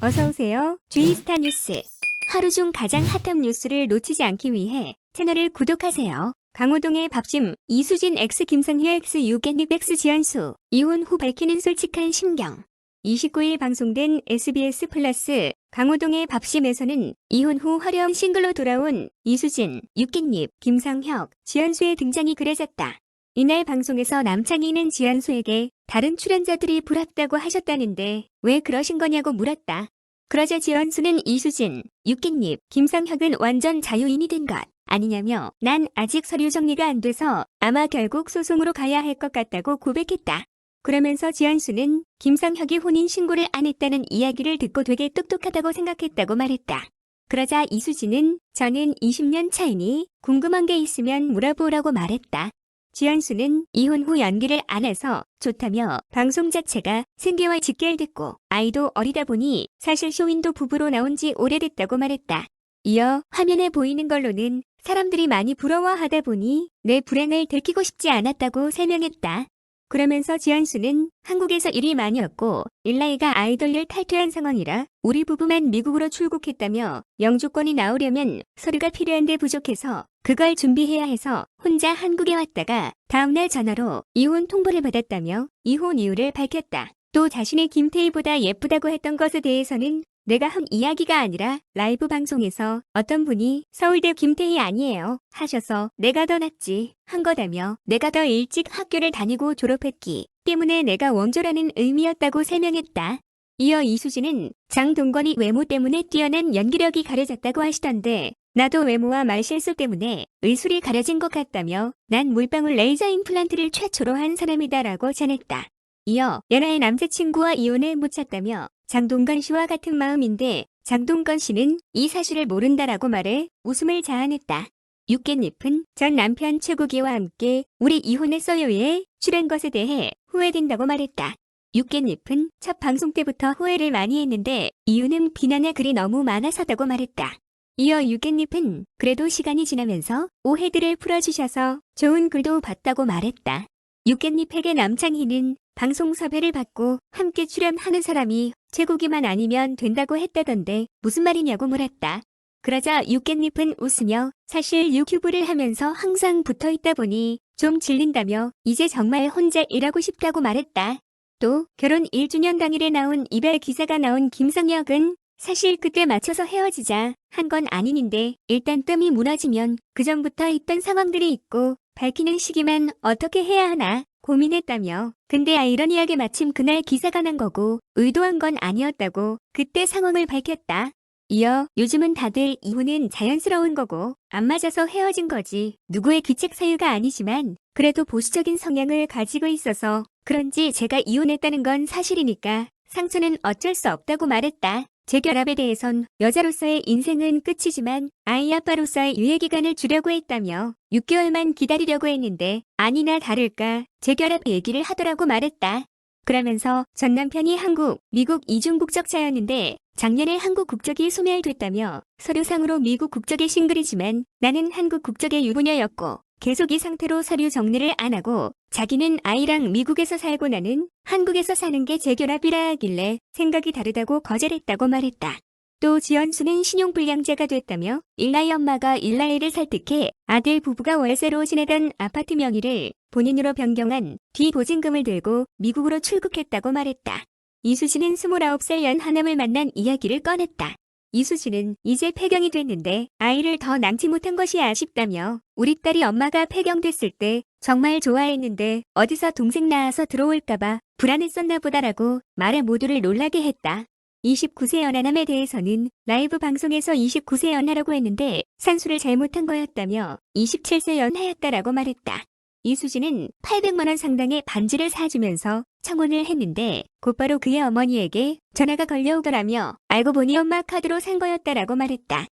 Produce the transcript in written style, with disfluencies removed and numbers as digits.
어서오세요. G스타 뉴스. 하루 중 가장 핫한 뉴스를 놓치지 않기 위해 채널을 구독하세요. 강호동의 밥심, 이수진 X 김상희 X 유깻잎 X 지연수, 이혼 후 밝히는 솔직한 심경. 29일 방송된 SBS 플러스 강호동의 밥심에서는 이혼 후 화려한 싱글로 돌아온 이수진, 유깻잎, 김상혁, 지연수의 등장이 그려졌다. 이날 방송에서 남창희는 지연수에게 다른 출연자들이 부럽다고 하셨다는데 왜 그러신 거냐고 물었다. 그러자 지연수는 이수진, 유깻잎, 김상혁은 완전 자유인이 된 것 아니냐며 난 아직 서류 정리가 안 돼서 아마 결국 소송으로 가야 할 것 같다고 고백했다. 그러면서 지연수는 김상혁이 혼인신고를 안 했다는 이야기를 듣고 되게 똑똑하다고 생각했다고 말했다. 그러자 이수진은 저는 20년 차이니 궁금한 게 있으면 물어보라고 말했다. 지연수는 이혼 후 연기를 안 해서 좋다며 방송 자체가 생계와 직결됐고 아이도 어리다 보니 사실 쇼윈도 부부로 나온 지 오래됐다고 말했다. 이어 화면에 보이는 걸로는 사람들이 많이 부러워하다 보니 내 불행을 들키고 싶지 않았다고 설명했다. 그러면서 지연수는 한국에서 일이 많이 없고 일라이가 아이돌을 탈퇴한 상황이라 우리 부부만 미국으로 출국했다며 영주권이 나오려면 서류가 필요한데 부족해서 그걸 준비해야 해서 혼자 한국에 왔다가 다음날 전화로 이혼 통보를 받았다며 이혼 이유를 밝혔다. 또 자신이 김태희보다 예쁘다고 했던 것에 대해서는 내가 한 이야기가 아니라 라이브 방송에서 어떤 분이 서울대 김태희 아니에요 하셔서 내가 더 낫지 한 거다며 내가 더 일찍 학교를 다니고 졸업했기 때문에 내가 원조라는 의미였다고 설명했다. 이어 이수진은 장동건이 외모 때문에 뛰어난 연기력이 가려졌다고 하시던데 나도 외모와 말실수 때문에 의술이 가려진 것 같다며 난 물방울 레이저 임플란트를 최초로 한 사람이다라고 전했다. 이어 연하의 남자친구와 이혼을 못 찼다며 장동건 씨와 같은 마음인데 장동건 씨는 이 사실을 모른다라고 말해 웃음을 자아냈다. 유깻잎은 전 남편 최국이와 함께 우리 이혼했어요에 출연 것에 대해 후회된다고 말했다. 유깻잎은 첫 방송 때부터 후회를 많이 했는데 이유는 비난의 글이 너무 많아서다고 말했다. 이어 유깻잎은 그래도 시간이 지나면서 오해들을 풀어주셔서 좋은 글도 봤다고 말했다. 유깻잎에게 남창희는 방송 섭외를 받고 함께 출연하는 사람이 최국이만 아니면 된다고 했다던데 무슨 말이냐고 물었다. 그러자 유깻잎은 웃으며 사실 유튜브를 하면서 항상 붙어있다 보니 좀 질린다며 이제 정말 혼자 일하고 싶다고 말했다. 또 결혼 1주년 당일에 나온 이별 기사가 나온 김상혁은 사실 그때 맞춰서 헤어지자 한 건 아닌데 일단 뜸이 무너지면 그전부터 있던 상황들이 있고 밝히는 시기만 어떻게 해야 하나 고민했다며 근데 아이러니하게 마침 그날 기사가 난 거고 의도한 건 아니었다고 그때 상황을 밝혔다. 이어 요즘은 다들 이혼은 자연스러운 거고 안 맞아서 헤어진 거지 누구의 기책 사유가 아니지만 그래도 보수적인 성향을 가지고 있어서 그런지 제가 이혼했다는 건 사실이니까 상처는 어쩔 수 없다고 말했다. 재결합에 대해선 여자로서의 인생은 끝이지만 아이 아빠로서의 유예기간을 주려고 했다며 6개월만 기다리려고 했는데 아니나 다를까 재결합 얘기를 하더라고 말했다. 그러면서 전 남편이 한국, 미국 이중 국적자였는데 작년에 한국 국적이 소멸됐다며 서류상으로 미국 국적의 싱글이지만 나는 한국 국적의 유부녀였고 계속 이 상태로 서류 정리를 안 하고 자기는 아이랑 미국에서 살고 나는 한국에서 사는 게 재결합이라 하길래 생각이 다르다고 거절했다고 말했다. 또 지연수는 신용불량자가 됐다며 일라이 엄마가 일라이를 설득해 아들 부부가 월세로 지내던 아파트 명의를 본인으로 변경한 뒤 보증금을 들고 미국으로 출국했다고 말했다. 이수진은 29살 연하남을 만난 이야기를 꺼냈다. 이수진은 이제 폐경이 됐는데 아이를 더 낳지 못한 것이 아쉽다며 우리 딸이 엄마가 폐경됐을 때 정말 좋아했는데 어디서 동생 낳아서 들어올까봐 불안했었나 보다라고 말해 모두를 놀라게 했다. 29세 연하남에 대해서는 라이브 방송에서 29세 연하라고 했는데 산수를 잘못한 거였다며 27세 연하였다라고 말했다. 이수진은 800만 원 상당의 반지를 사주면서 청혼을 했는데 곧바로 그의 어머니에게 전화가 걸려오더라며 알고 보니 엄마 카드로 산 거였다라고 말했다.